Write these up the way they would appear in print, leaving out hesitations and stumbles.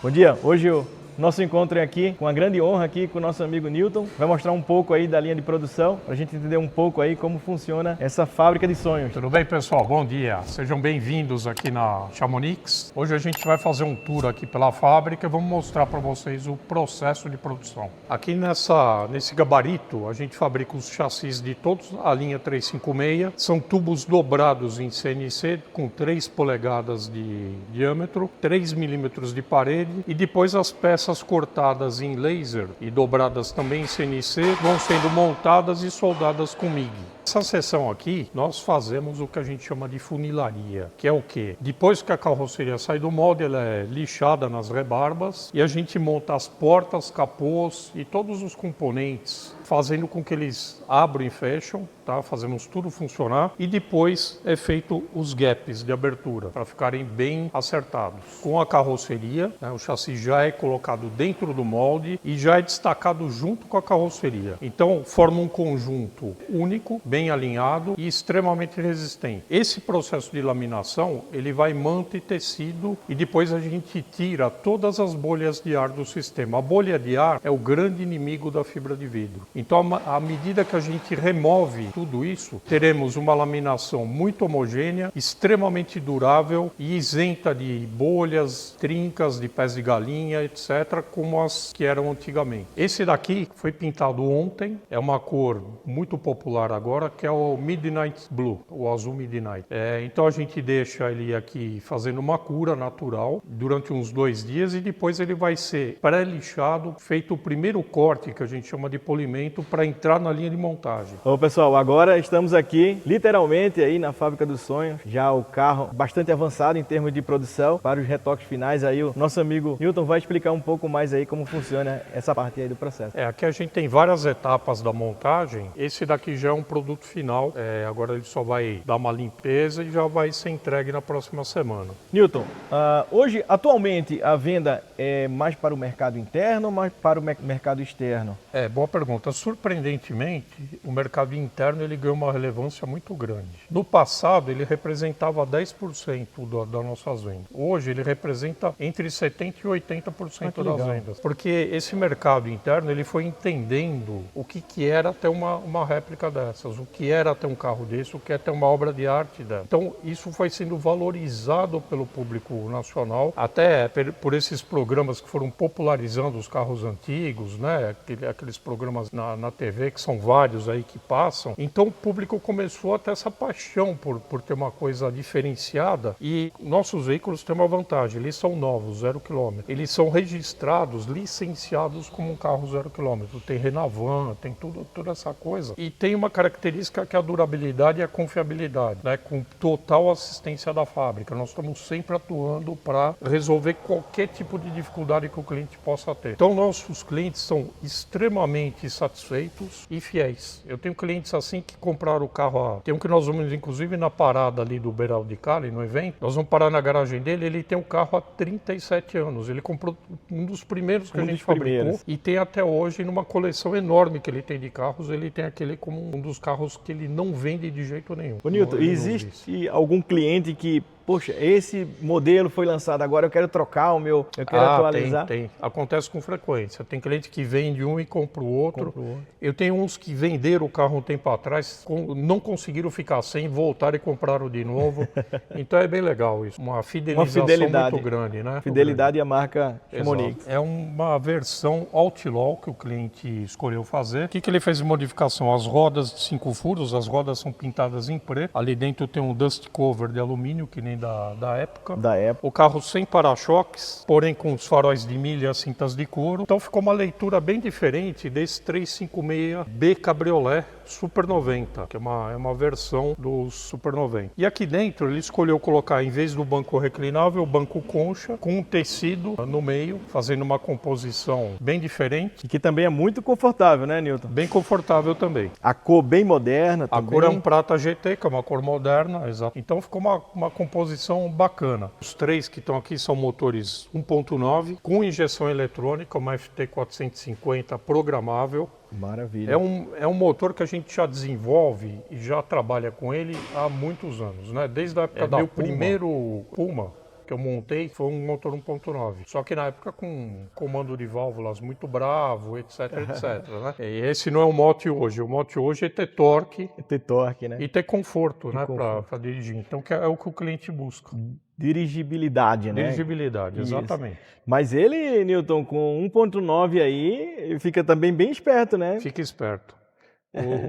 Bom dia, hoje o nosso encontro é aqui, com a grande honra aqui com o nosso amigo Newton. Vai mostrar um pouco aí da linha de produção, para a gente entender um pouco aí como funciona essa fábrica de sonhos. Tudo bem, pessoal? Bom dia. Sejam bem-vindos aqui na Chamonix. Hoje a gente vai fazer um tour aqui pela fábrica e vamos mostrar para vocês o processo de produção. Aqui nesse gabarito, a gente fabrica os chassis de todos a linha 356. São tubos dobrados em CNC com 3 polegadas de diâmetro, 3 milímetros de parede e depois as peças cortadas em laser e dobradas também em CNC vão sendo montadas e soldadas com MIG. Essa seção aqui, nós fazemos o que a gente chama de funilaria, que é o quê? Depois que a carroceria sai do molde, ela é lixada nas rebarbas e a gente monta as portas, capôs e todos os componentes, fazendo com que eles abram e fecham, tá? Fazemos tudo funcionar e depois é feito os gaps de abertura para ficarem bem acertados. Com a carroceria, né, o chassi já é colocado dentro do molde e já é destacado junto com a carroceria. Então forma um conjunto único, bem alinhado e extremamente resistente. Esse processo de laminação, ele vai manter tecido e depois a gente tira todas as bolhas de ar do sistema. A bolha de ar é o grande inimigo da fibra de vidro. Então, à medida que a gente remove tudo isso, teremos uma laminação muito homogênea, extremamente durável e isenta de bolhas, trincas de pés de galinha, etc., como as que eram antigamente. Esse daqui foi pintado ontem, é uma cor muito popular agora, que é o Midnight Blue, o azul Midnight. Então a gente deixa ele aqui fazendo uma cura natural durante uns 2 dias e depois ele vai ser pré-lixado, feito o primeiro corte, que a gente chama de polimento, para entrar na linha de montagem. Ô pessoal, agora estamos aqui literalmente aí na Fábrica dos Sonhos, já o carro bastante avançado em termos de produção. Para os retoques finais aí o nosso amigo Newton vai explicar um pouco mais aí como funciona essa parte aí do processo. Aqui a gente tem várias etapas da montagem. Esse daqui já é um produto final, agora ele só vai dar uma limpeza e já vai ser entregue na próxima semana. Newton, hoje atualmente a venda é mais para o mercado interno ou mais para o mercado externo? Boa pergunta. Surpreendentemente, o mercado interno ele ganhou uma relevância muito grande. No passado, ele representava 10% das nossas vendas. Hoje, ele representa entre 70% e 80% das vendas. Porque esse mercado interno ele foi entendendo o que era ter uma réplica dessas, o que era ter um carro desse, o que é ter uma obra de arte dessa. Então, isso foi sendo valorizado pelo público nacional, até por esses programas que foram popularizando os carros antigos, né? Aqueles programas na TV, que são vários aí que passam. Então o público começou a ter essa paixão por ter uma coisa diferenciada e nossos veículos têm uma vantagem, eles são novos, 0 km. Eles são registrados, licenciados como um carro 0 km. Tem Renavan, tem toda essa coisa. E tem uma característica que é a durabilidade e a confiabilidade, né? Com total assistência da fábrica. Nós estamos sempre atuando para resolver qualquer tipo de dificuldade que o cliente possa ter. Então nossos clientes são extremamente satisfeitos e fiéis. Eu tenho clientes assim que compraram o carro. Tem um que nós vamos, inclusive, na parada ali do Beiral de Cali, no evento. Nós vamos parar na garagem dele. Ele tem um carro há 37 anos. Ele comprou um dos primeiros que a gente fabricou e tem até hoje, numa coleção enorme que ele tem de carros, ele tem aquele como um dos carros que ele não vende de jeito nenhum. Ô Newton, existe algum cliente que, poxa, esse modelo foi lançado agora, eu quero trocar o meu, eu quero atualizar? Tem. Acontece com frequência. Tem cliente que vende um e compra o outro. Eu tenho uns que venderam o carro um tempo atrás, não conseguiram ficar sem, voltaram e compraram de novo. Então é bem legal isso. Uma fidelização muito grande, né? Fidelidade à marca Chamonix. É uma versão Outlaw que o cliente escolheu fazer. O que ele fez de modificação? As rodas de 5 furos, as rodas são pintadas em preto. Ali dentro tem um dust cover de alumínio, que nem da época. O carro sem para-choques, porém com os faróis de milha e as cintas de couro. Então ficou uma leitura bem diferente desse 356B Cabriolet Super 90, que é uma versão do Super 90. E aqui dentro ele escolheu colocar, em vez do banco reclinável, o banco concha, com um tecido no meio, fazendo uma composição bem diferente. E que também é muito confortável, né, Newton? Bem confortável também. A cor bem moderna também. A cor é um prata GT, que é uma cor moderna, exato. Então ficou uma composição bacana. Os 3 que estão aqui são motores 1.9, com injeção eletrônica, uma FT450 programável. Maravilha. É um motor que a gente já desenvolve e já trabalha com ele há muitos anos, né? Desde a época do meu primeiro Puma, que eu montei foi um motor 1.9. Só que na época com comando de válvulas muito bravo, etc, etc, né? E esse não é o mote hoje. O mote hoje é ter torque. É ter torque, né? E ter conforto, né, conforto. para dirigir. Então, que é o que o cliente busca. Dirigibilidade, né? Dirigibilidade, Isso. exatamente. Mas ele, Newton, com 1.9 aí, fica também bem esperto, né? Fica esperto.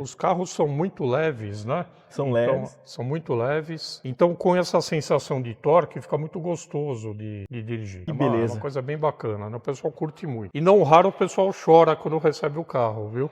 Os carros são muito leves, né? São leves. São muito leves. Então, com essa sensação de torque, fica muito gostoso de dirigir. Que É beleza. uma coisa bem bacana, né? O pessoal curte muito. E não raro o pessoal chora quando recebe o carro, viu?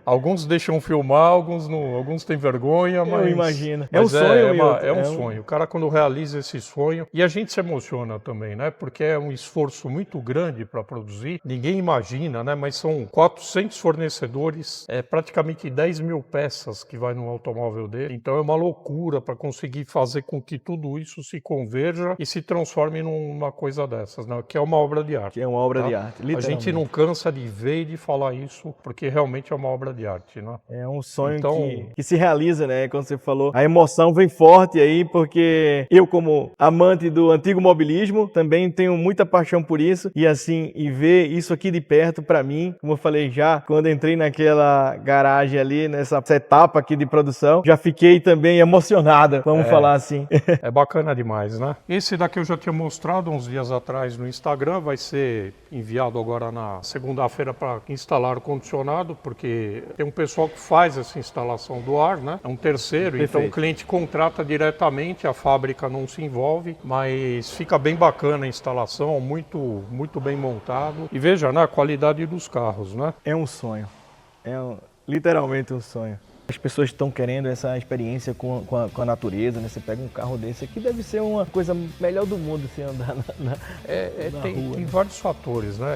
Alguns deixam filmar, alguns não, alguns têm vergonha, mas... Eu imagino. É um sonho, Newton. é um sonho. O cara, quando realiza esse sonho... E a gente se emociona também, né? Porque é um esforço muito grande para produzir. Ninguém imagina, né? Mas são 400 fornecedores, praticamente 10 mil peças que vai no automóvel dele. Então é uma loucura para conseguir fazer com que tudo isso se converja e se transforme numa coisa dessas, né? Que é uma obra de arte. Que é uma obra tá? de arte, literalmente. A gente não cansa de ver e de falar isso, porque realmente é uma obra de arte, né? É um sonho Então, que se realiza, né? Quando você falou, a emoção vem forte aí, porque eu, como amante do antigo mobilismo, também tenho muita paixão por isso. E assim, e ver isso aqui de perto, para mim, como eu falei já, quando entrei naquela garagem ali, nessa etapa aqui de produção, já fiquei também emocionada, vamos falar assim. É bacana demais, né? Esse daqui eu já tinha mostrado uns dias atrás no Instagram, vai ser enviado agora na segunda-feira para instalar o condicionado, porque tem um pessoal que faz essa instalação do ar, né? É um terceiro, Perfeito. então o cliente contrata diretamente, a fábrica não se envolve, mas fica bem bacana a instalação, muito bem montado. E veja, né, a qualidade dos carros, né? É um sonho, literalmente um sonho. As pessoas estão querendo essa experiência com a natureza, né? Você pega um carro desse aqui, deve ser uma coisa melhor do mundo se andar na rua. Tem vários fatores, né?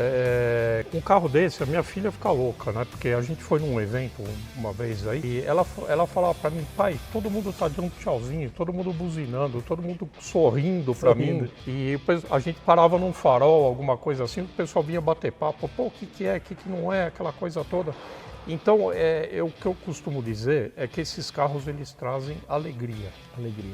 Com um carro desse, a minha filha fica louca, né? Porque a gente foi num evento uma vez aí e ela falava pra mim, pai, todo mundo tá dando tchauzinho, todo mundo buzinando, todo mundo sorrindo pra mim. E a gente parava num farol, alguma coisa assim, o pessoal vinha bater papo, pô, o que é, o que não é, aquela coisa toda. Então, o que eu costumo dizer é que esses carros, eles trazem alegria.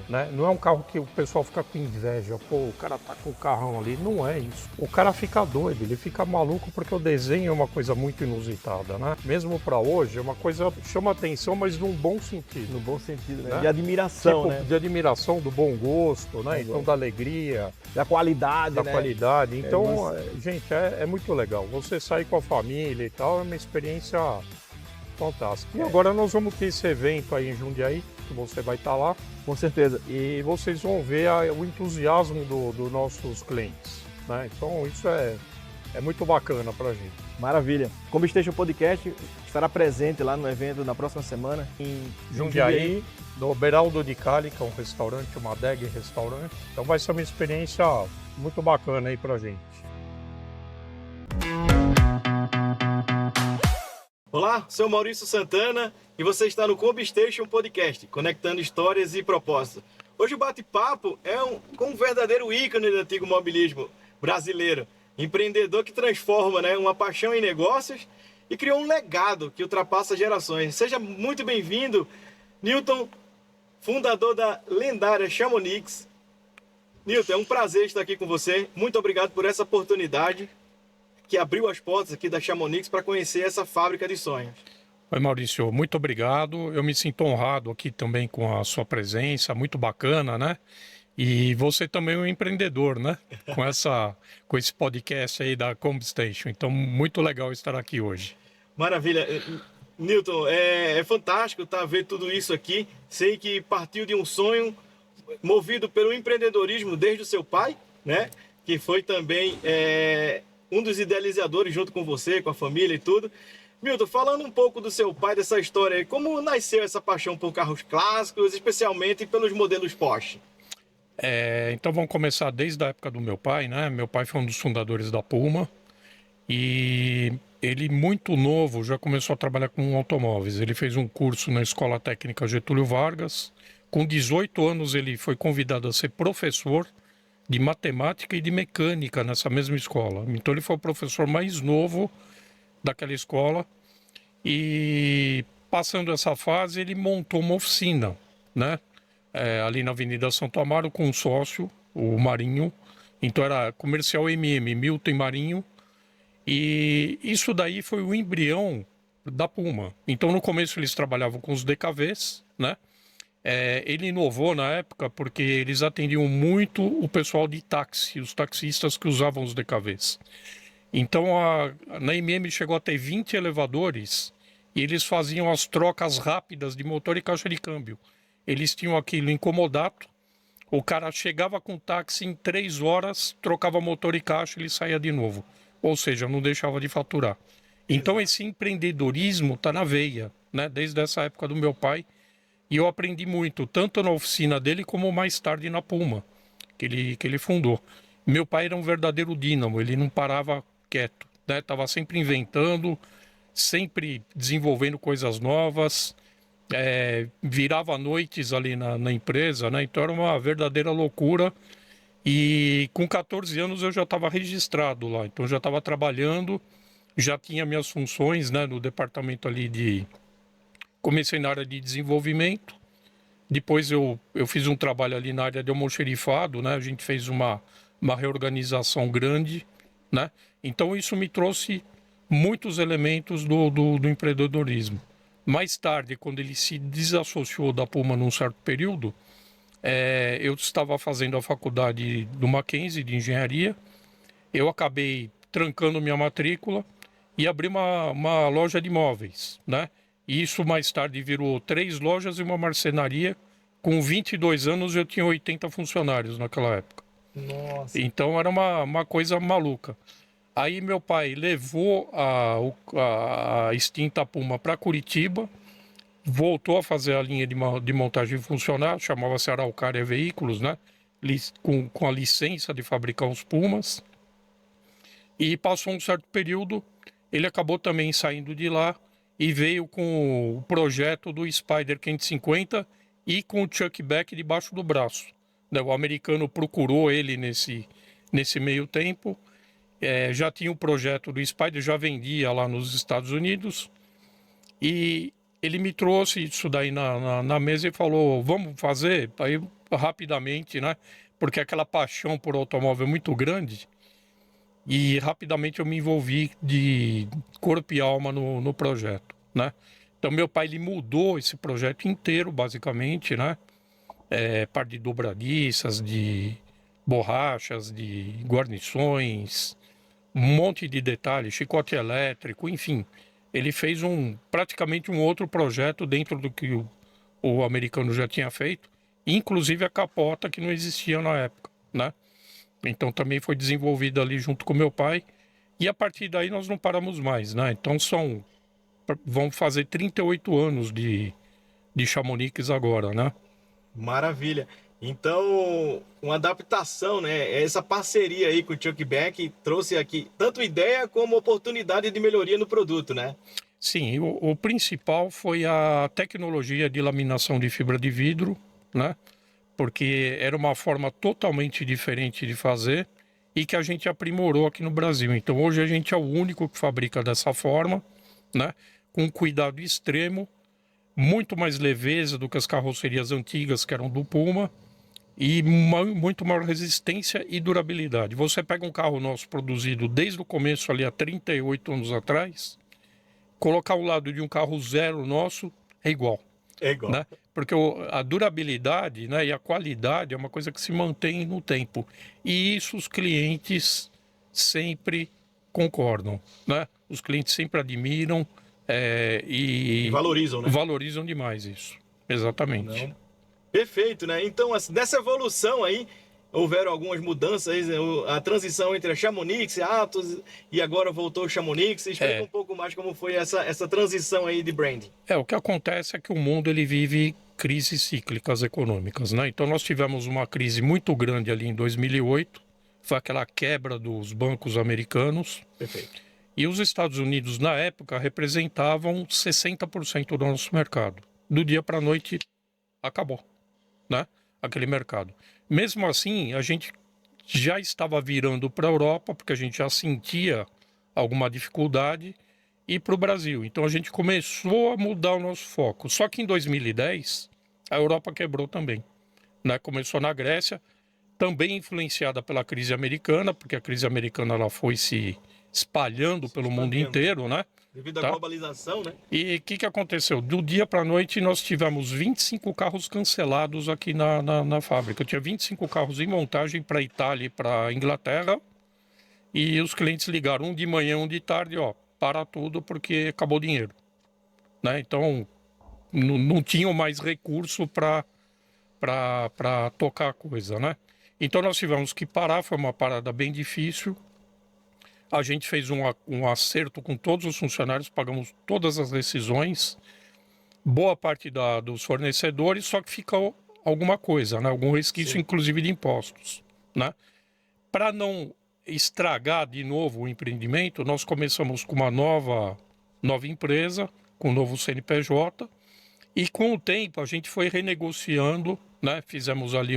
Né? Não é um carro que o pessoal fica com inveja, pô, o cara tá com o carrão ali. Não é isso. O cara fica doido, ele fica maluco porque o desenho é uma coisa muito inusitada, né? Mesmo para hoje, é uma coisa que chama atenção, mas num bom sentido. No bom sentido, né? Né? De admiração, tipo, né? De admiração, do bom gosto, né? Então, da alegria. Da qualidade, Da né? qualidade. Então, gente, é muito legal. Você sair com a família e tal, é uma experiência fantástico. E agora nós vamos ter esse evento aí em Jundiaí, que você vai estar lá. Com certeza. E vocês vão ver o entusiasmo dos nossos clientes. Né? Então isso é muito bacana pra gente. Maravilha. Combistation Podcast estará presente lá no evento na próxima semana em Jundiaí, do Beraldo de Cali, que é um restaurante, uma adeg restaurante. Então vai ser uma experiência muito bacana aí pra gente. Olá, sou Maurício Santana e você está no Combistation Podcast, conectando histórias e propósitos. Hoje o bate-papo é com um verdadeiro ícone do antigo mobilismo brasileiro, empreendedor que transforma, né, uma paixão em negócios e criou um legado que ultrapassa gerações. Seja muito bem-vindo, Newton, fundador da lendária Chamonix. Newton, é um prazer estar aqui com você. Muito obrigado por essa oportunidade que abriu as portas aqui da Chamonix para conhecer essa fábrica de sonhos. Oi, Maurício, muito obrigado. Eu me sinto honrado aqui também com a sua presença, muito bacana, né? E você também é um empreendedor, né? Com esse podcast aí da Combistation. Então, muito legal estar aqui hoje. Maravilha. Newton, é fantástico ver tudo isso aqui. Sei que partiu de um sonho movido pelo empreendedorismo desde o seu pai, né? Que foi também um dos idealizadores junto com você, com a família e tudo. Milton, falando um pouco do seu pai, dessa história aí, como nasceu essa paixão por carros clássicos, especialmente pelos modelos Porsche? Então vamos começar desde a época do meu pai, né? Meu pai foi um dos fundadores da Puma e ele, muito novo, já começou a trabalhar com automóveis. Ele fez um curso na Escola Técnica Getúlio Vargas. Com 18 anos ele foi convidado a ser professor de matemática e de mecânica nessa mesma escola. Então ele foi o professor mais novo daquela escola e, passando essa fase, ele montou uma oficina, né? Ali na Avenida Santo Amaro com um sócio, o Marinho, Então era comercial MM, Milton e Marinho. E isso daí foi o embrião da Puma. Então no começo eles trabalhavam com os DKVs, né? Ele inovou na época porque eles atendiam muito o pessoal de táxi, os taxistas que usavam os DKVs. Então na MM chegou a ter 20 elevadores e eles faziam as trocas rápidas de motor e caixa de câmbio. Eles tinham aquilo incomodato, o cara chegava com o táxi em 3 horas, trocava motor e caixa e ele saía de novo. Ou seja, não deixava de faturar. Então esse empreendedorismo está na veia, né? Desde essa época do meu pai. E eu aprendi muito, tanto na oficina dele como mais tarde na Puma, que ele fundou. Meu pai era um verdadeiro dínamo, ele não parava quieto, né? Tava sempre inventando, sempre desenvolvendo coisas novas, virava noites ali na empresa, né? Então era uma verdadeira loucura. E com 14 anos eu já estava registrado lá, então já estava trabalhando, já tinha minhas funções, né, no departamento ali de... Comecei na área de desenvolvimento, depois eu fiz um trabalho ali na área de almoxerifado, né? A gente fez uma reorganização grande, né? Então isso me trouxe muitos elementos do empreendedorismo. Mais tarde, quando ele se desassociou da Puma num certo período, eu estava fazendo a faculdade do Mackenzie de engenharia, eu acabei trancando minha matrícula e abri uma loja de imóveis, né? E isso mais tarde virou 3 lojas e uma marcenaria. Com 22 anos eu tinha 80 funcionários naquela época. Nossa. Então era uma coisa maluca. Aí meu pai levou a extinta Puma para Curitiba, voltou a fazer a linha de montagem funcional, chamava-se Araucária Veículos, né? Com a licença de fabricar os Pumas. E passou um certo período, ele acabou também saindo de lá e veio com o projeto do Spider 550 e com o Chuck Beck debaixo do braço. O americano procurou ele nesse meio tempo, já tinha o projeto do Spider, já vendia lá nos Estados Unidos, e ele me trouxe isso daí na mesa e falou, vamos fazer? Aí rapidamente, né? Porque aquela paixão por automóvel é muito grande, e rapidamente eu me envolvi de corpo e alma no projeto, né? Então meu pai ele mudou esse projeto inteiro, basicamente, né? Parte de dobradiças, de borrachas, de guarnições, um monte de detalhes, chicote elétrico, enfim. Ele fez praticamente um outro projeto dentro do que o americano já tinha feito, inclusive a capota que não existia na época, né? Então também foi desenvolvido ali junto com meu pai. E a partir daí nós não paramos mais, né? Então vão fazer 38 anos de Chamonix agora, né? Maravilha. Então, uma adaptação, né? Essa parceria aí com o Chuck Beck trouxe aqui tanto ideia como oportunidade de melhoria no produto, né? Sim, o principal foi a tecnologia de laminação de fibra de vidro, né? Porque era uma forma totalmente diferente de fazer e que a gente aprimorou aqui no Brasil. Então hoje a gente é o único que fabrica dessa forma, né? Com cuidado extremo, muito mais leveza do que as carrocerias antigas que eram do Puma e muito maior resistência e durabilidade. Você pega um carro nosso produzido desde o começo ali há 38 anos atrás, colocar ao lado de um carro zero nosso é igual. É igual. Né? Porque a durabilidade, né, e a qualidade é uma coisa que se mantém no tempo. E isso os clientes sempre concordam. Né? Os clientes sempre admiram e valorizam, né? Valorizam demais isso. Exatamente. Não. Perfeito, né? Então, assim, nessa evolução aí, houveram algumas mudanças, a transição entre a Chamonix, a Atos e agora voltou o Chamonix. Explica um pouco mais como foi essa transição aí de branding. O que acontece é que o mundo ele vive crises cíclicas econômicas, né? Então nós tivemos uma crise muito grande ali em 2008, foi aquela quebra dos bancos americanos. Perfeito. E os Estados Unidos, na época, representavam 60% do nosso mercado. Do dia para a noite, acabou, né? Aquele mercado. Mesmo assim, a gente já estava virando para a Europa, porque a gente já sentia alguma dificuldade, e para o Brasil. Então a gente começou a mudar o nosso foco. Só que em 2010, a Europa quebrou também, né? Começou na Grécia, também influenciada pela crise americana, porque a crise americana ela foi se espalhando pelo mundo inteiro, né? Devido à globalização, né? E o que aconteceu? Do dia para a noite nós tivemos 25 carros cancelados aqui na fábrica. Eu tinha 25 carros em montagem para a Itália e para a Inglaterra. E os clientes ligaram um de manhã, um de tarde, ó, para tudo porque acabou o dinheiro. Né? Então não tinham mais recurso para tocar a coisa, né? Então nós tivemos que parar, foi uma parada bem difícil. A gente fez um acerto com todos os funcionários, pagamos todas as decisões, boa parte dos fornecedores, só que ficou alguma coisa, né? Algum resquício, inclusive de impostos, né? Para não estragar de novo o empreendimento, nós começamos com uma nova empresa, com um novo CNPJ, e com o tempo a gente foi renegociando, né? Fizemos ali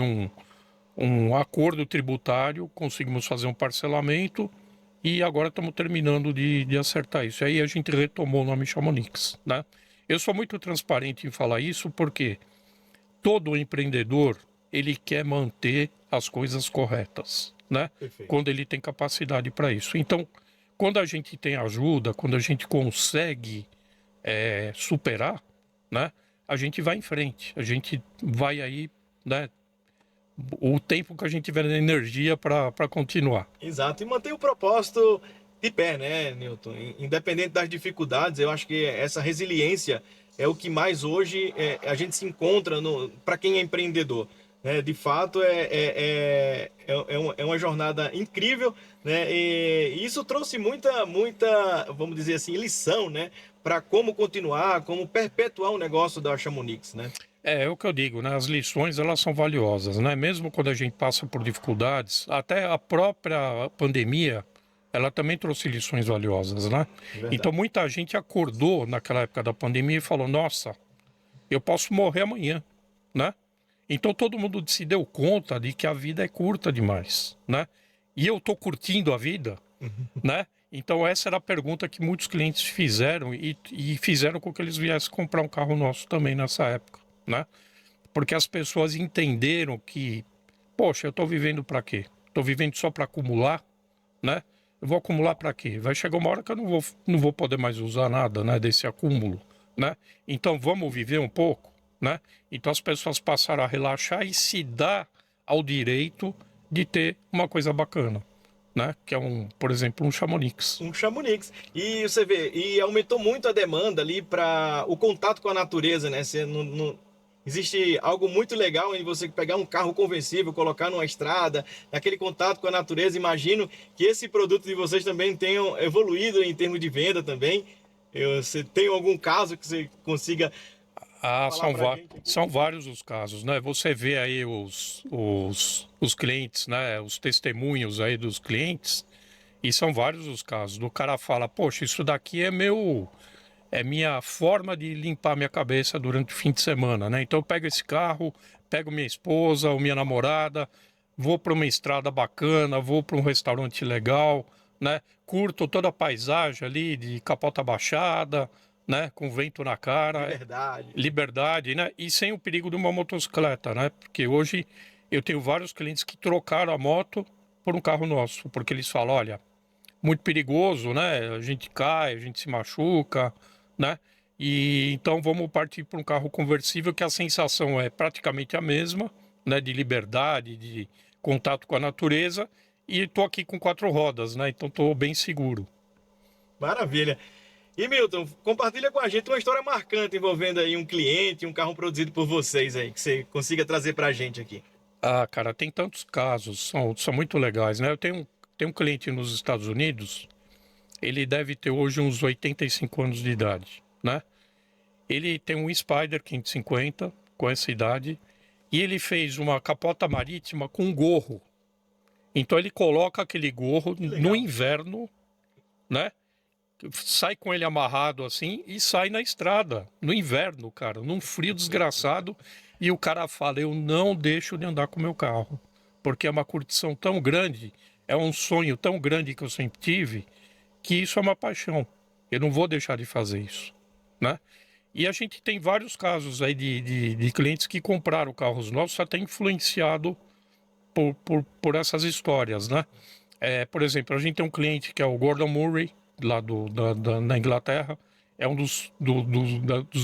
um acordo tributário, conseguimos fazer um parcelamento, e agora estamos terminando de acertar isso. Aí a gente retomou o nome Chamonix, né? Eu sou muito transparente em falar isso porque todo empreendedor, ele quer manter as coisas corretas, né? Perfeito. Quando ele tem capacidade para isso. Então, quando a gente tem ajuda, quando a gente consegue superar, né? A gente vai em frente, a gente vai aí, né? O tempo que a gente tiver energia para continuar. Exato, e manter o propósito de pé, né, Newton? Independente das dificuldades, eu acho que essa resiliência é o que mais hoje a gente se encontra para quem é empreendedor. Né? De fato, é uma jornada incrível, né? E isso trouxe muita, vamos dizer assim, lição, né? Para como continuar, como perpetuar o negócio da Chamonix, né? É o que eu digo, né? As lições elas são valiosas, né? Mesmo quando a gente passa por dificuldades, até a própria pandemia, ela também trouxe lições valiosas, né? Verdade. Então muita gente acordou naquela época da pandemia e falou: nossa, eu posso morrer amanhã, né? Então todo mundo se deu conta de que a vida é curta demais, né? E eu tô curtindo a vida, né? Então essa era a pergunta que muitos clientes fizeram e fizeram com que eles viessem comprar um carro nosso também nessa época, né? Porque as pessoas entenderam que, poxa, eu estou vivendo para quê? Estou vivendo só para acumular, né? Eu vou acumular para quê? Vai chegar uma hora que eu não vou poder mais usar nada, né, desse acúmulo, né? Então vamos viver um pouco, né? Então as pessoas passaram a relaxar e se dar ao direito de ter uma coisa bacana, né? Que é por exemplo, um Chamonix. Um Chamonix. E você vê, e aumentou muito a demanda ali para o contato com a natureza, né? Você existe algo muito legal em você pegar um carro conversível, colocar numa estrada, naquele contato com a natureza. Imagino que esse produto de vocês também tenham evoluído em termos de venda também. Você tem algum caso que você consiga são vários os casos, né? Você vê aí os clientes, né? Os testemunhos aí dos clientes, e são vários os casos. O cara fala, poxa, isso daqui é minha forma de limpar minha cabeça durante o fim de semana, né? Então eu pego esse carro, pego minha esposa ou minha namorada, vou para uma estrada bacana, vou para um restaurante legal, né? Curto toda a paisagem ali de capota baixada, né? Com vento na cara. Liberdade, né? E sem o perigo de uma motocicleta, né? Porque hoje eu tenho vários clientes que trocaram a moto por um carro nosso, porque eles falam, olha, muito perigoso, né? A gente cai, a gente se machuca, né? E então vamos partir para um carro conversível que a sensação é praticamente a mesma, né? De liberdade, de contato com a natureza. E estou aqui com 4 rodas, né? Então estou bem seguro. Maravilha. E Milton, compartilha com a gente uma história marcante envolvendo aí um cliente, um carro produzido por vocês aí, que você consiga trazer para a gente aqui. Ah, cara, tem tantos casos, são muito legais, né? Eu tenho um cliente nos Estados Unidos, ele deve ter hoje uns 85 anos de idade, né? Ele tem um Spider 550 com essa idade e ele fez uma capota marítima com gorro. Então ele coloca aquele gorro no inverno, né? Sai com ele amarrado assim e sai na estrada, no inverno, cara, num frio desgraçado. E o cara fala, eu não deixo de andar com o meu carro, porque é uma curtição tão grande, é um sonho tão grande que eu sempre tive, que isso é uma paixão. Eu não vou deixar de fazer isso, né? E a gente tem vários casos aí de clientes que compraram carros nossos, até influenciado por essas histórias, né? Por exemplo, a gente tem um cliente que é o Gordon Murray, lá da Inglaterra, é um dos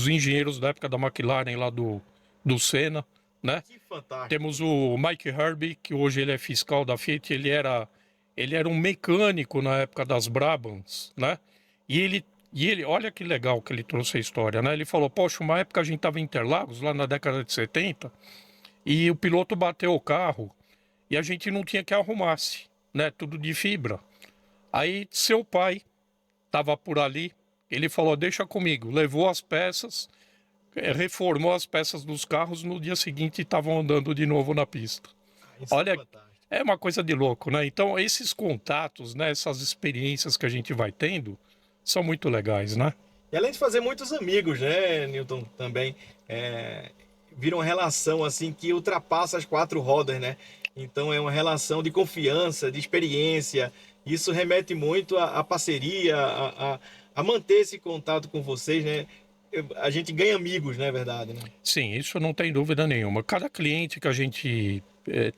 engenheiros da época da McLaren, lá do Senna, né? Que fantástico. Temos o Mike Herbie, que hoje ele é fiscal da Fiat, ele era um mecânico na época das Brabhams, né? E ele, olha que legal que ele trouxe a história, né? Ele falou, poxa, uma época a gente estava em Interlagos, lá na década de 70, e o piloto bateu o carro e a gente não tinha que arrumasse, né? Tudo de fibra. Aí seu pai estava por ali, ele falou, deixa comigo, levou as peças, reformou as peças dos carros, no dia seguinte estavam andando de novo na pista. Isso Olha, é fantástico. é uma coisa de louco, né? Então esses contatos, né, essas experiências que a gente vai tendo, são muito legais, né? E além de fazer muitos amigos, né, Newton, também, vira uma relação assim que ultrapassa as quatro rodas, né? Então é uma relação de confiança, de experiência. Isso remete muito à parceria, a manter esse contato com vocês, né? A gente ganha amigos, não é verdade, né? Sim, isso não tem dúvida nenhuma. Cada cliente que a gente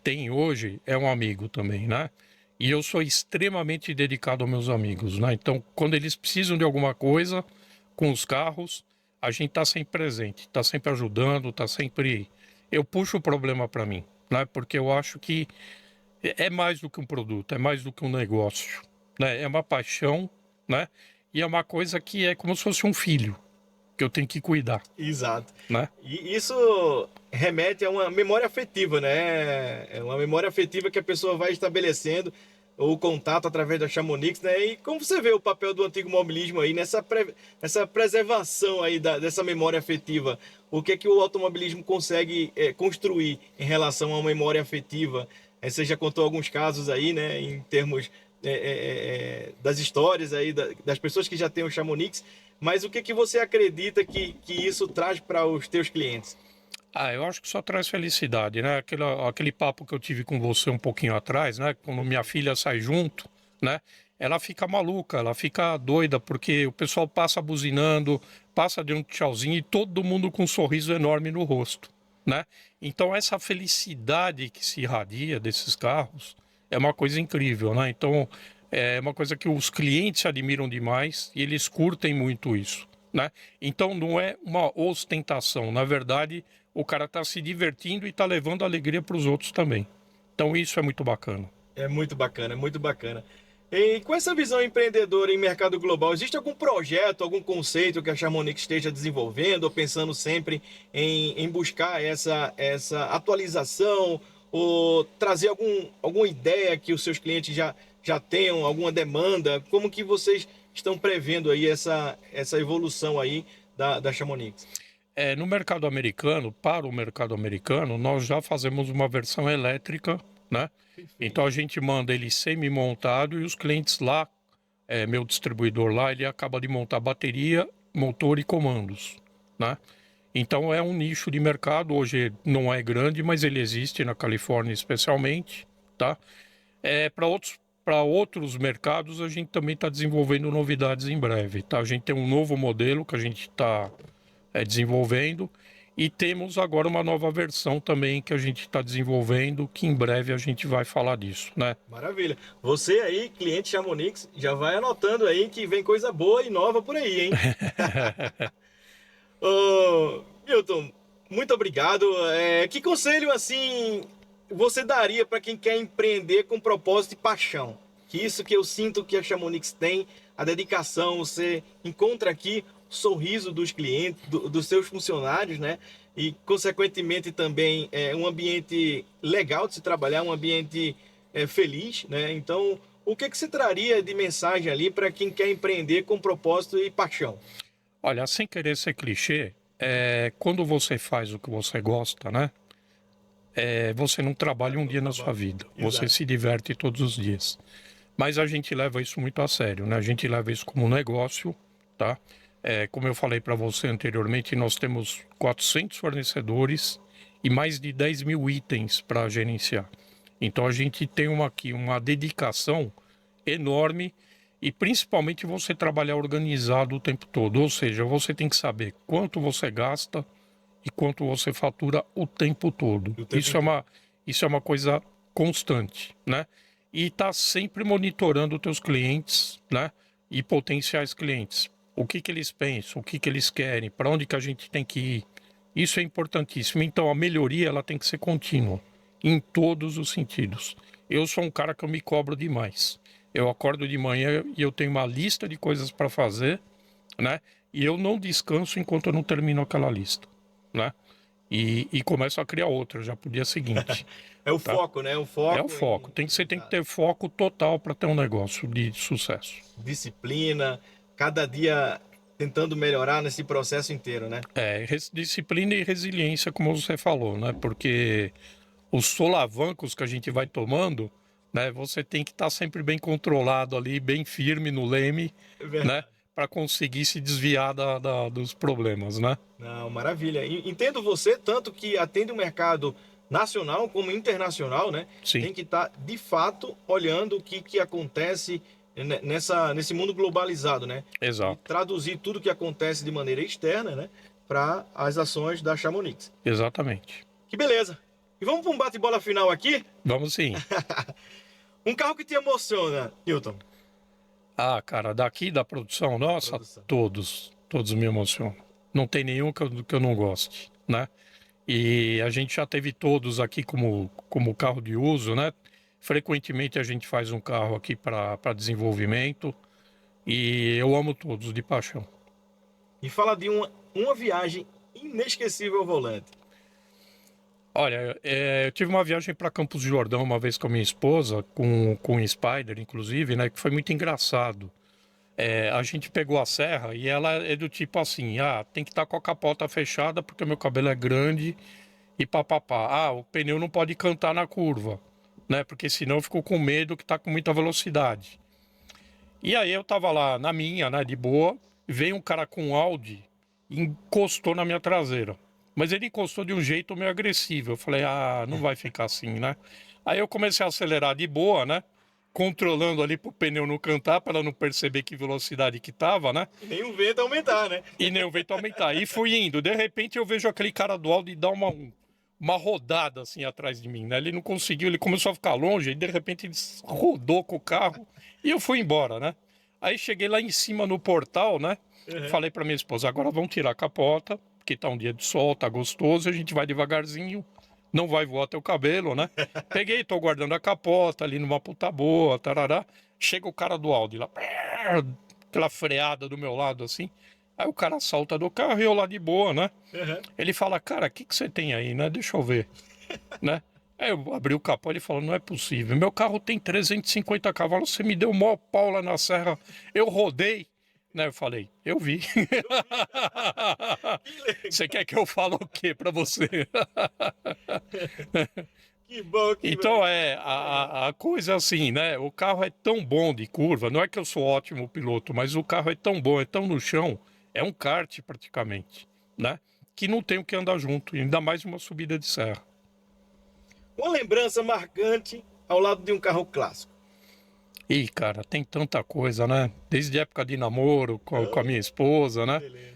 tem hoje é um amigo também, né? E eu sou extremamente dedicado aos meus amigos, né? Então, quando eles precisam de alguma coisa com os carros, a gente está sempre presente, está sempre ajudando, está sempre... Eu puxo o problema para mim, né? Porque eu acho que é mais do que um produto, é mais do que um negócio, né? É uma paixão, né? E é uma coisa que é como se fosse um filho que eu tenho que cuidar, Exato. né? E isso remete a uma memória afetiva, né? É uma memória afetiva que a pessoa vai estabelecendo o contato através da Chamonix, né? E como você vê o papel do antigo mobilismo aí nessa preservação aí dessa memória afetiva? O que é que o automobilismo consegue construir em relação a uma memória afetiva? Você já contou alguns casos aí, né? Em termos das histórias aí das pessoas que já têm o Chamonix, mas o que que você acredita que isso traz para os teus clientes? Eu acho que só traz felicidade, né? Aquele papo que eu tive com você um pouquinho atrás, né? Quando minha filha sai junto, né? Ela fica maluca, ela fica doida, porque o pessoal passa buzinando, passa de um tchauzinho e todo mundo com um sorriso enorme no rosto, né? Então essa felicidade que se irradia desses carros é uma coisa incrível, né? Então é uma coisa que os clientes admiram demais e eles curtem muito isso, né? Então não é uma ostentação, na verdade o cara está se divertindo e está levando alegria para os outros também. Então isso é muito bacana. É muito bacana, é muito bacana. E com essa visão empreendedora em mercado global, existe algum projeto, algum conceito que a Chamonix esteja desenvolvendo ou pensando sempre em buscar essa atualização ou trazer alguma ideia que os seus clientes já tenham, alguma demanda? Como que vocês estão prevendo aí essa evolução aí da Chamonix? No mercado americano, para o mercado americano, nós já fazemos uma versão elétrica, né? Então a gente manda ele semi-montado e os clientes lá, meu distribuidor lá, ele acaba de montar bateria, motor e comandos, né? Então é um nicho de mercado, hoje não é grande, mas ele existe na Califórnia especialmente, tá? Para outros mercados a gente também está desenvolvendo novidades em breve, tá? A gente tem um novo modelo que a gente está desenvolvendo e temos agora uma nova versão também que a gente está desenvolvendo, que em breve a gente vai falar disso, né? Maravilha. Você aí, cliente Chamonix, já vai anotando aí que vem coisa boa e nova por aí, hein? Ô, Milton, muito obrigado. Que conselho, assim, você daria para quem quer empreender com propósito e paixão? Que isso que eu sinto que a Chamonix tem, a dedicação, você encontra aqui o sorriso dos clientes, dos seus funcionários, né? E, consequentemente, também um ambiente legal de se trabalhar, um ambiente feliz, né? Então, o que você traria de mensagem ali para quem quer empreender com propósito e paixão? Olha, sem querer ser clichê, quando você faz o que você gosta, né? Você não trabalha um dia na sua vida, você se diverte todos os dias. Mas a gente leva isso muito a sério, né? A gente leva isso como um negócio, tá? Como eu falei para você anteriormente, nós temos 400 fornecedores e mais de 10 mil itens para gerenciar. Então a gente tem aqui uma dedicação enorme e principalmente você trabalhar organizado o tempo todo. Ou seja, você tem que saber quanto você gasta e quanto você fatura o tempo todo. Isso é uma coisa constante, né? E tá sempre monitorando os teus clientes, né? E potenciais clientes. O que eles pensam, o que eles querem, para onde que a gente tem que ir. Isso é importantíssimo. Então a melhoria ela tem que ser contínua, em todos os sentidos. Eu sou um cara que eu me cobro demais. Eu acordo de manhã e eu tenho uma lista de coisas para fazer, né? E eu não descanso enquanto eu não termino aquela lista, né? E começo a criar outra já pro dia seguinte. É o Tá? foco, né? O foco É o foco. Você tem que ter foco total para ter um negócio de sucesso. disciplina, cada dia tentando melhorar nesse processo inteiro, né? Disciplina e resiliência, como você falou, né? Porque os solavancos que a gente vai tomando, né? Você tem que estar sempre bem controlado ali, bem firme no leme, É verdade. né? Para conseguir se desviar dos problemas, né? Não, maravilha. Entendo você, tanto que atende o mercado nacional como internacional, né? Sim. Tem que estar, de fato, olhando o que acontece nesse mundo globalizado, né? Exato. E traduzir tudo que acontece de maneira externa, né? Para as ações da Chamonix. Exatamente. Que beleza. E vamos para um bate-bola final aqui? Vamos sim. Um carro que te emociona, Newton. Ah, cara, daqui da produção nossa, todos me emocionam. Não tem nenhum que eu não goste, né? E a gente já teve todos aqui como carro de uso, né? Frequentemente a gente faz um carro aqui para desenvolvimento e eu amo todos de paixão. E fala de uma viagem inesquecível ao volante. Olha, eu tive uma viagem para Campos do Jordão uma vez com a minha esposa, com o Spider, inclusive, né? Que foi muito engraçado. A gente pegou a serra e ela é do tipo assim, tem que estar com a capota fechada porque meu cabelo é grande e papapá. O pneu não pode cantar na curva, né? Porque senão eu fico com medo que tá com muita velocidade. E aí eu tava lá na minha, né, de boa, veio um cara com um Audi e encostou na minha traseira. Mas ele encostou de um jeito meio agressivo. Eu falei, não vai ficar assim, né? Aí eu comecei a acelerar de boa, né? Controlando ali pro pneu não cantar, para ela não perceber que velocidade que tava, né? E nem o vento aumentar, né? E nem o vento aumentar. E fui indo. De repente eu vejo aquele cara do Audi dar uma rodada assim atrás de mim, né? Ele não conseguiu, ele começou a ficar longe, e de repente ele rodou com o carro e eu fui embora, né? Aí cheguei lá em cima no portal, né? Falei pra minha esposa, agora vamos tirar a capota, porque tá um dia de sol, tá gostoso, a gente vai devagarzinho, não vai voar teu cabelo, né? Peguei, tô guardando a capota ali numa puta boa, tarará. Chega o cara do Audi lá, aquela freada do meu lado assim. Aí o cara salta do carro e eu lá de boa, né? Ele fala, cara, o que você tem aí, né? Deixa eu ver, né? Aí eu abri o capô e ele falou, não é possível, meu carro tem 350 cavalos, você me deu o maior pau lá na serra, eu rodei, né? Eu falei, eu vi. Você quer que eu fale o quê pra você? Que bom que... Então a coisa assim, né? O carro é tão bom de curva, não é que eu sou ótimo piloto, mas o carro é tão bom, é tão no chão, é um kart praticamente, né? Que não tem o que andar junto, ainda mais uma subida de serra. Uma lembrança marcante ao lado de um carro clássico. Ih, cara, tem tanta coisa, né? Desde a época de namoro com a minha esposa, né? Beleza.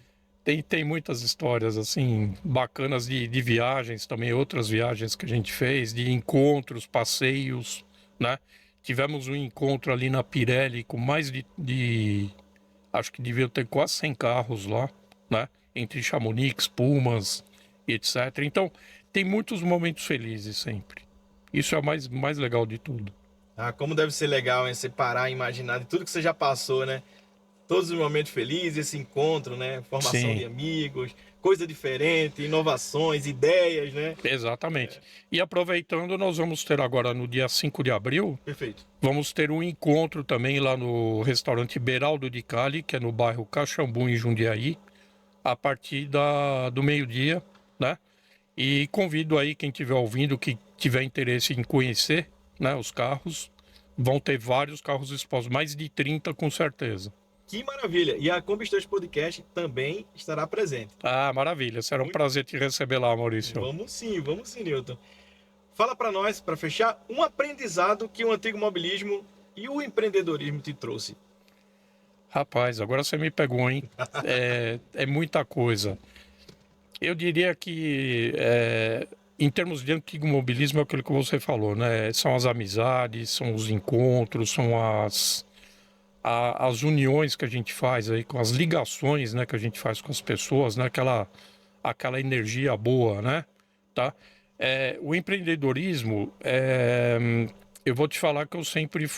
Tem muitas histórias, assim, bacanas de viagens também, outras viagens que a gente fez, de encontros, passeios, né? Tivemos um encontro ali na Pirelli com mais acho que devia ter quase 100 carros lá, né? Entre Chamonix, Pumas, etc. Então, tem muitos momentos felizes sempre. Isso é o mais legal de tudo. Como deve ser legal, hein? Você parar e imaginar de tudo que você já passou, né? Todos os momentos felizes, esse encontro, né? Formação Sim. de amigos, coisa diferente, inovações, ideias, né? Exatamente. E aproveitando, nós vamos ter agora no dia 5 de abril, Perfeito. vamos ter um encontro também lá no restaurante Beraldo de Cali, que é no bairro Caxambu, em Jundiaí, a partir do meio-dia, né? E convido aí quem estiver ouvindo, que tiver interesse em conhecer, né, os carros. Vão ter vários carros expostos, mais de 30 com certeza. Que maravilha! E a Combistões Podcast também estará presente. Maravilha. Será um prazer te receber lá, Maurício. Vamos sim, Newton. Fala para nós, para fechar, um aprendizado que o antigo mobilismo e o empreendedorismo te trouxe. Rapaz, agora você me pegou, hein? É muita coisa. Eu diria que em termos de antigo mobilismo, é aquilo que você falou, né? São as amizades, são os encontros, são as uniões que a gente faz aí, com as ligações, né, que a gente faz com as pessoas, né? Aquela energia boa, né? Tá? O empreendedorismo, eu vou te falar que eu sempre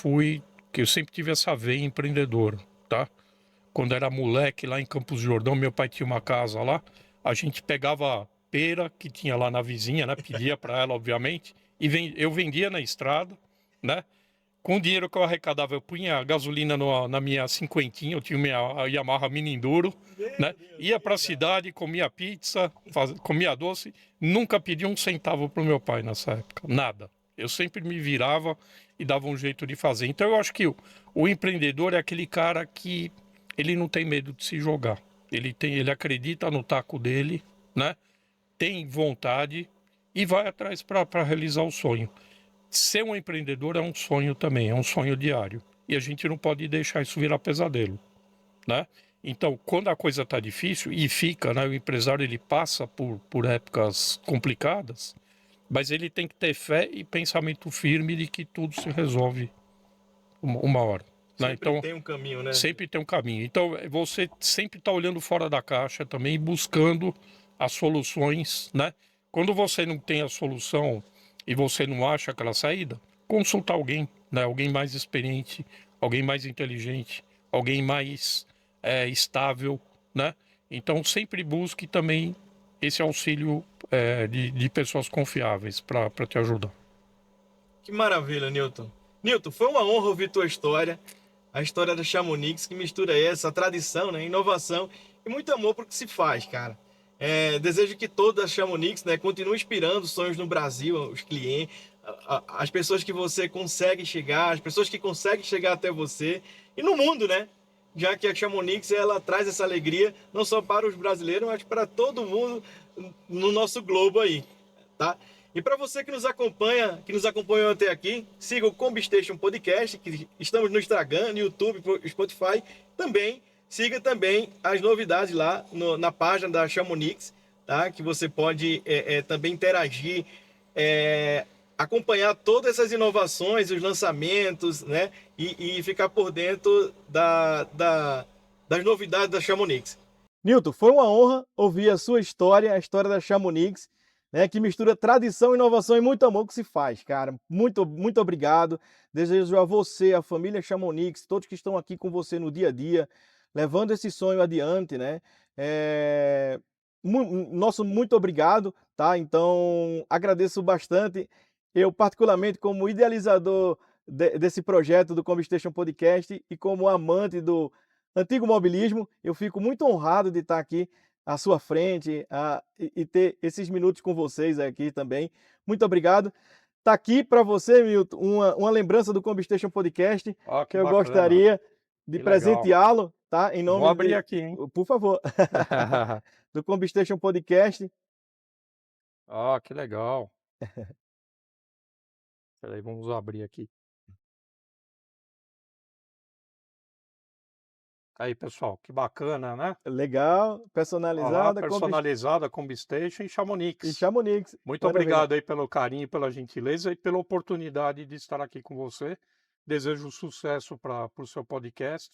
tive essa veia empreendedora, tá? Quando era moleque lá em Campos do Jordão, meu pai tinha uma casa lá, a gente pegava pera que tinha lá na vizinha, né? Pedia para ela, obviamente, e eu vendia na estrada, né? Com o dinheiro que eu arrecadava, eu punha gasolina na minha cinquentinha, eu tinha minha Yamaha Mini Enduro, né? Ia para a cidade, comia pizza, comia doce, nunca pedi um centavo pro meu pai nessa época, nada. Eu sempre me virava e dava um jeito de fazer. Então eu acho que o empreendedor é aquele cara que ele não tem medo de se jogar. Ele acredita no taco dele, né? Tem vontade e vai atrás para realizar o sonho. Ser um empreendedor é um sonho também, é um sonho diário. E a gente não pode deixar isso virar pesadelo, né? Então, quando a coisa está difícil, e fica, né? O empresário ele passa por épocas complicadas, mas ele tem que ter fé e pensamento firme de que tudo se resolve uma hora. Né? Então, tem um caminho, né? sempre tem um caminho. Então, você sempre está olhando fora da caixa também, buscando as soluções, né? Quando você não tem a solução e você não acha aquela saída, consulta alguém, né? Alguém mais experiente, alguém mais inteligente, alguém mais estável, né? Então, sempre busque também esse auxílio de pessoas confiáveis para te ajudar. Que maravilha, Newton. Newton, foi uma honra ouvir tua história, a história da Chamonix, que mistura essa tradição, né, inovação e muito amor pro que se faz, cara. Desejo que toda a Chamonix, né, continue inspirando sonhos no Brasil, os clientes, as pessoas que você consegue chegar, as pessoas que conseguem chegar até você e no mundo, né? Já que a Chamonix ela traz essa alegria não só para os brasileiros, mas para todo mundo no nosso globo aí, tá? E para você que nos acompanhou até aqui, siga o Combistation Podcast, que estamos no Instagram, no YouTube, no Spotify. Também siga também as novidades lá na página da Chamonix, tá? Que você pode também interagir, acompanhar todas essas inovações, os lançamentos, né? E ficar por dentro das novidades da Chamonix. Newton, foi uma honra ouvir a sua história, a história da Chamonix, né, que mistura tradição, inovação e muito amor que se faz, cara. Muito, muito obrigado. Desejo a você, a família Chamonix, todos que estão aqui com você no dia a dia, levando esse sonho adiante, né? Nosso muito obrigado, tá? Então, agradeço bastante. Eu, particularmente, como idealizador desse projeto do Combistation Podcast e como amante do antigo mobilismo, eu fico muito honrado de estar aqui à sua frente e ter esses minutos com vocês aqui também. Muito obrigado. Tá aqui para você, Milton, uma lembrança do Combistation Podcast que eu bacana. Gostaria de presenteá-lo, tá? Em nome Vou abrir aqui, hein? Por favor. Do Combistation Podcast. Que legal. Peraí, vamos abrir aqui. Aí, pessoal, que bacana, né? Legal, personalizada. Personalizada, Combistation e Chamonix. E Chamonix. Muito obrigado aí pelo carinho, pela gentileza e pela oportunidade de estar aqui com você. Desejo sucesso para o seu podcast,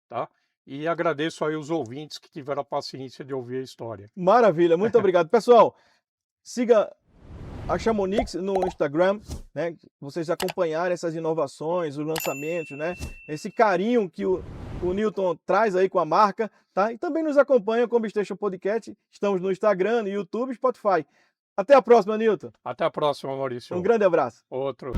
tá? E agradeço aí os ouvintes que tiveram a paciência de ouvir a história. Maravilha, muito obrigado. Pessoal, siga a Chamonix no Instagram, né? Vocês acompanharem essas inovações, os lançamentos, né? Esse carinho que o Newton traz aí com a marca, tá? E também nos acompanha com o Combistation Podcast. Estamos no Instagram, no YouTube, Spotify. Até a próxima, Newton. Até a próxima, Maurício. Um grande abraço. Outro.